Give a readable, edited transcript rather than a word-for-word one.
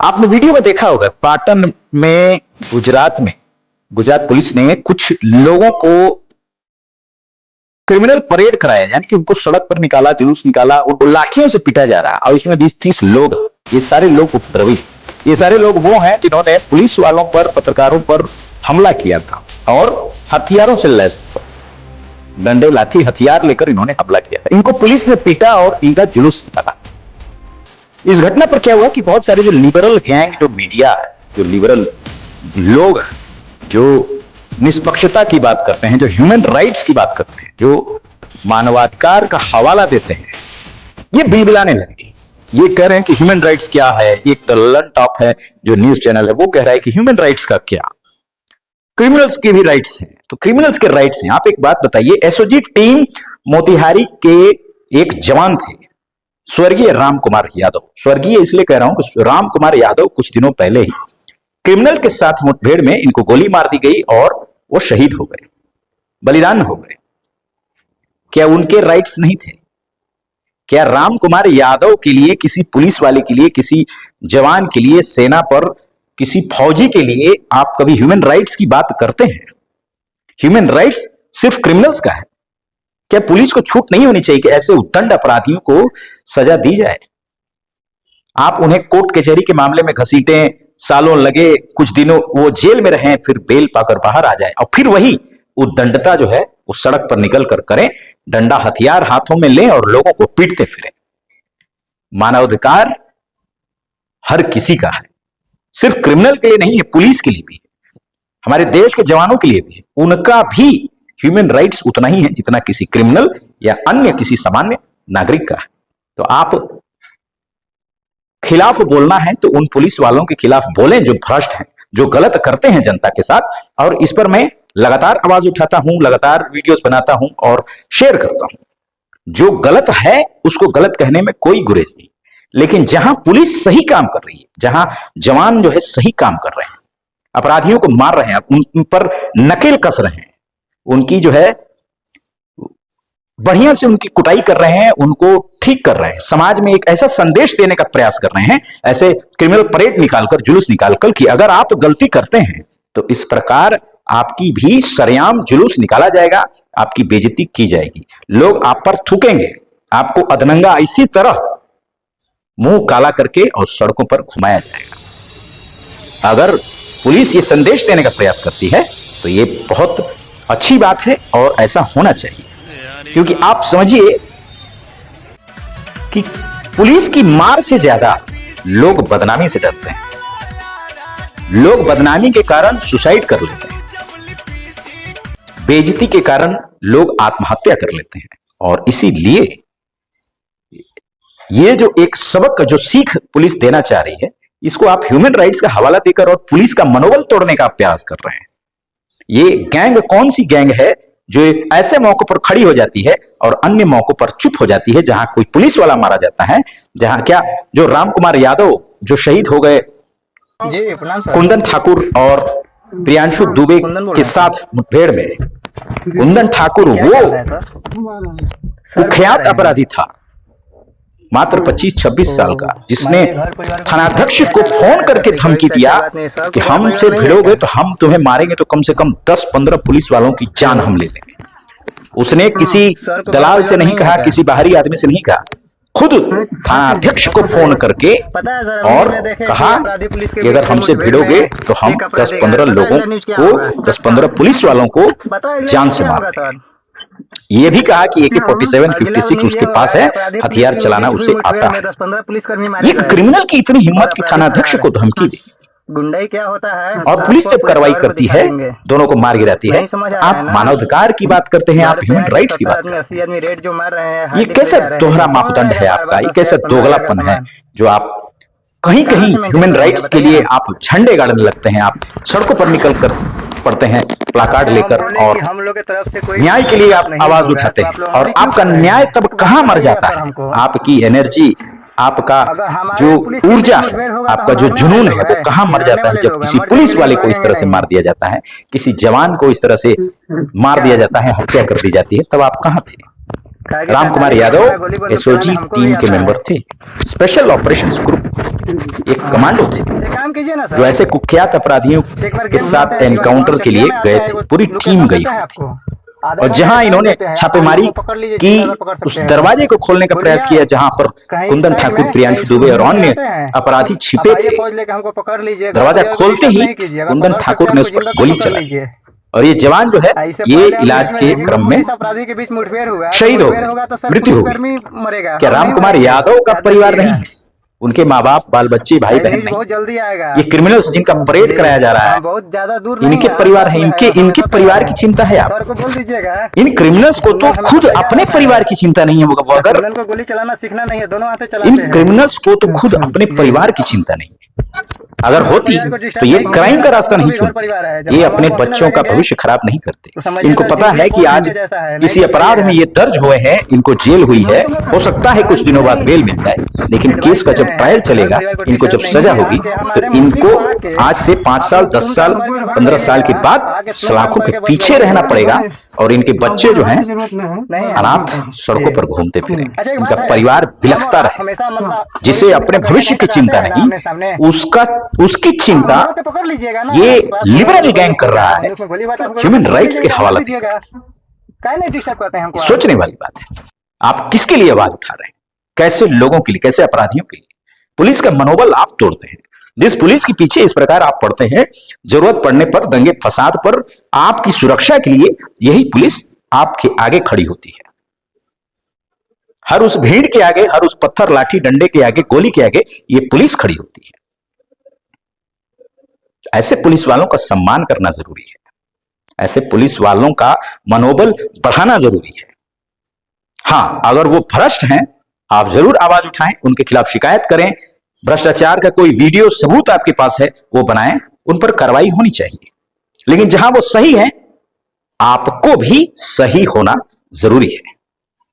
आपने वीडियो में देखा होगा पाटन में गुजरात पुलिस ने कुछ लोगों को क्रिमिनल परेड कराया, यानी कि उनको सड़क पर निकाला, जुलूस निकाला, उनको लाठियों से पीटा जा रहा है और इसमें 20-30 लोग, ये सारे लोग उपद्रवी, ये सारे लोग वो हैं जिन्होंने पुलिस वालों पर, पत्रकारों पर हमला किया था और हथियारों से लैस डंडे, लाठी, हथियार लेकर इन्होंने हमला किया था। इनको पुलिस ने पीटा और इनका जुलूस निकाला। इस घटना पर क्या हुआ कि बहुत सारे जो लिबरल गैंग, जो मीडिया है, जो लिबरल लोग, जो निष्पक्षता की बात करते हैं, जो ह्यूमन राइट्स की बात करते हैं, जो मानवाधिकार का हवाला देते हैं, ये बिलबिलाने लगे। ये कह रहे हैं कि ह्यूमन राइट्स क्या है। एक द ललन टॉप है जो न्यूज चैनल है, वो कह रहा है कि ह्यूमन राइट्स का क्या, क्रिमिनल्स के भी राइट्स हैं। तो क्रिमिनल्स के राइट्स हैं। आप एक बात बताइए, एसओजी टीम मोतिहारी के एक जवान थे, स्वर्गीय राम कुमार यादव। स्वर्गीय इसलिए कह रहा हूं कि राम कुमार यादव कुछ दिनों पहले ही क्रिमिनल के साथ मुठभेड़ में इनको गोली मार दी गई और वो शहीद हो गए, बलिदान हो गए। क्या उनके राइट्स नहीं थे? क्या राम कुमार यादव के लिए, किसी पुलिस वाले के लिए, किसी जवान के लिए, सेना पर किसी फौजी के लिए आप कभी ह्यूमन राइट्स की बात करते हैं? ह्यूमन राइट्स सिर्फ क्रिमिनल्स का है। क्या पुलिस को छूट नहीं होनी चाहिए कि ऐसे उद्दंड अपराधियों को सजा दी जाए? आप उन्हें कोर्ट कचहरी के मामले में घसीटें, सालों लगे, कुछ दिनों वो जेल में रहें, फिर बेल पाकर बाहर आ जाए और फिर वही उद्दंडता जो है वो सड़क पर निकल कर करें, डंडा हथियार हाथों में लें और लोगों को पीटते फिरें। मानवाधिकार हर किसी का है, सिर्फ क्रिमिनल के लिए नहीं है, पुलिस के लिए भी है, हमारे देश के जवानों के लिए भी है। उनका भी ह्यूमन राइट्स उतना ही है जितना किसी क्रिमिनल या अन्य किसी सामान्य नागरिक का है। तो आप खिलाफ बोलना है तो उन पुलिस वालों के खिलाफ बोलें जो भ्रष्ट हैं, जो गलत करते हैं जनता के साथ। और इस पर मैं लगातार आवाज उठाता हूं, लगातार वीडियोस बनाता हूं और शेयर करता हूं। जो गलत है उसको गलत कहने में कोई गुरेज नहीं, लेकिन जहां पुलिस सही काम कर रही है, जहां जवान जो है सही काम कर रहे हैं, अपराधियों को मार रहे हैं, उन पर नकेल कस रहे हैं, उनकी जो है बढ़िया से उनकी कुटाई कर रहे हैं, उनको ठीक कर रहे हैं, समाज में एक ऐसा संदेश देने का प्रयास कर रहे हैं, ऐसे क्रिमिनल परेड निकालकर, जुलूस निकालकर कि अगर आप गलती करते हैं तो इस प्रकार आपकी भी सरेआम जुलूस निकाला जाएगा, आपकी बेइज्जती की जाएगी, लोग आप पर थूकेंगे, आपको अधनंगा इसी तरह मुंह काला करके और सड़कों पर घुमाया जाएगा। अगर पुलिस ये संदेश देने का प्रयास करती है तो ये बहुत अच्छी बात है और ऐसा होना चाहिए। क्योंकि आप समझिए कि पुलिस की मार से ज्यादा लोग बदनामी से डरते हैं। लोग बदनामी के कारण सुसाइड कर लेते हैं, बेइज्जती के कारण लोग आत्महत्या कर लेते हैं। और इसीलिए ये जो एक सबक, जो सीख पुलिस देना चाह रही है, इसको आप ह्यूमन राइट्स का हवाला देकर और पुलिस का मनोबल तोड़ने का प्रयास कर रहे हैं। ये गैंग कौन सी गैंग है जो ऐसे मौकों पर खड़ी हो जाती है और अन्य मौकों पर चुप हो जाती है, जहां कोई पुलिस वाला मारा जाता है, जहां क्या जो राम कुमार यादव जो शहीद हो गए, कुंदन ठाकुर और प्रियांशु दुबे के साथ मुठभेड़ में, कुंदन ठाकुर वो कुख्यात अपराधी था, मात्र 25-26 साल का, जिसने थानाध्यक्ष को फोन करके धमकी दिया कि हमसे भिड़ोगे तो हम तुम्हें मारेंगे, तो कम से कम 10-15 पुलिस वालों की जान हम ले लेंगे। उसने किसी दलाल से नहीं कहा, किसी बाहरी आदमी से नहीं कहा, खुद थानाध्यक्ष को फोन करके और कहा कि अगर हमसे भिड़ोगे तो हम 10-15 लोगों को, 10-15 पुलिस वालों को जान से मार देंगे। ये भी कहा कि AK-47, 56 उसके पास है, हथियार चलाना उसे आता है। एक क्रिमिनल की इतनी हिम्मत की थानाध्यक्ष को धमकी दी, गुंडाई क्या होता है और पुलिस जब कार्रवाई करती है, दोनों को मार गिराती है। आप मानवाधिकार की बात करते हैं, आप ह्यूमन राइट्स की बात करते हैं। ये कैसा दोहरा मापदंड है आपका? ये कैसा दोगलापन है जो आप कहीं कहीं ह्यूमन राइट्स के लिए आप झंडे गाड़ने लगते हैं, आप सड़कों पर निकल कर पड़ते हैं प्लाकार्ड लेकर और न्याय के लिए आप आवाज उठाते हैं, और आपका न्याय तब कहां मर जाता है? आपकी एनर्जी, आपका जो ऊर्जा, आपका जो जुनून है, वो कहां मर जाता है जब किसी पुलिस वाले को इस तरह से मार दिया जाता है, किसी जवान को इस तरह से मार दिया जाता है, हत्या कर दी जाती है, तब आप कहां थे? राम कुमार यादव एसओजी टीम के मेंबर थे, स्पेशल ऑपरेशंस ग्रुप एक कमांडो थे। काम कीजिए ना सर। जो ऐसे कुख्यात अपराधियों एक बार के साथ एनकाउंटर के लिए गए थे, पूरी टीम गई हुई थी। और जहां इन्होंने छापेमारी की, उस दरवाजे को खोलने का प्रयास किया जहां पर कुंदन ठाकुर, प्रियांशु दुबे और अन्य अपराधी छिपे थे। दरवाजा खोलते ही कुंदन ठाकुर ने उस पर गोली चलाई और ये जवान जो है ये इलाज के क्रम में शहीद हो गए, मृत्यु हो गई। क्या राम कुमार यादव का परिवार नहीं है? उनके माँ बाप, बाल बच्चे, भाई बहन नहीं? बहुत जल्दी आएगा। ये क्रिमिनल्स जिनका परेड कराया जा रहा है, बहुत ज्यादा दूर इनके परिवार है, इनके परिवार की चिंता है आप? बोल दीजिएगा। इन क्रिमिनल्स को तो खुद अपने परिवार की चिंता नहीं है। वो अगर को गोली चलाना सीखना नहीं है, दोनों हाथ से चलाते इन हैं। क्रिमिनल्स को तो खुद अपने परिवार की चिंता नहीं है। अगर होती तो ये क्राइम का रास्ता नहीं चुनते, ये अपने बच्चों का भविष्य खराब नहीं करते। इनको पता है कि आज किसी अपराध में ये दर्ज हुए हैं, इनको जेल हुई है, हो सकता है कुछ दिनों बाद बेल मिल जाए, लेकिन केस का जब ट्रायल चलेगा, इनको जब सजा होगी, तो इनको आज से 5 साल, 10 साल, 15 साल के बाद सलाखों के पीछे रहना पड़ेगा और इनके बच्चे जो हैं अनाथ सड़कों पर घूमते फिरेंगे। इनका परिवार बिलखता रहे। जिसे अपने भविष्य की चिंता नहीं, उसकी चिंता ये लिबरल गैंग कर रहा है, ह्यूमन राइट्स के हवाला देकर। सोचने वाली बात है। आप किसके लिए आवाज उठा रहे हैं? कैसे लोगों के लिए, कैसे अपराधियों के लिए? पुलिस का मनोबल आप तोड़ते हैं। जिस पुलिस के पीछे इस प्रकार आप पड़ते हैं, जरूरत पड़ने पर, दंगे फसाद पर, आपकी सुरक्षा के लिए यही पुलिस आपके आगे खड़ी होती है। हर उस भीड़ के आगे, हर उस पत्थर, लाठी, डंडे के आगे, गोली के आगे ये पुलिस खड़ी होती है। ऐसे पुलिस वालों का सम्मान करना जरूरी है। ऐसे पुलिस वालों का मनोबल बढ़ाना जरूरी है। हां, अगर वो भ्रष्ट हैं, आप जरूर आवाज उठाएं, उनके खिलाफ शिकायत करें। भ्रष्टाचार का कोई वीडियो सबूत आपके पास है, वो बनाएं, उन पर कार्रवाई होनी चाहिए। लेकिन जहां वो सही है, आपको भी सही होना जरूरी है।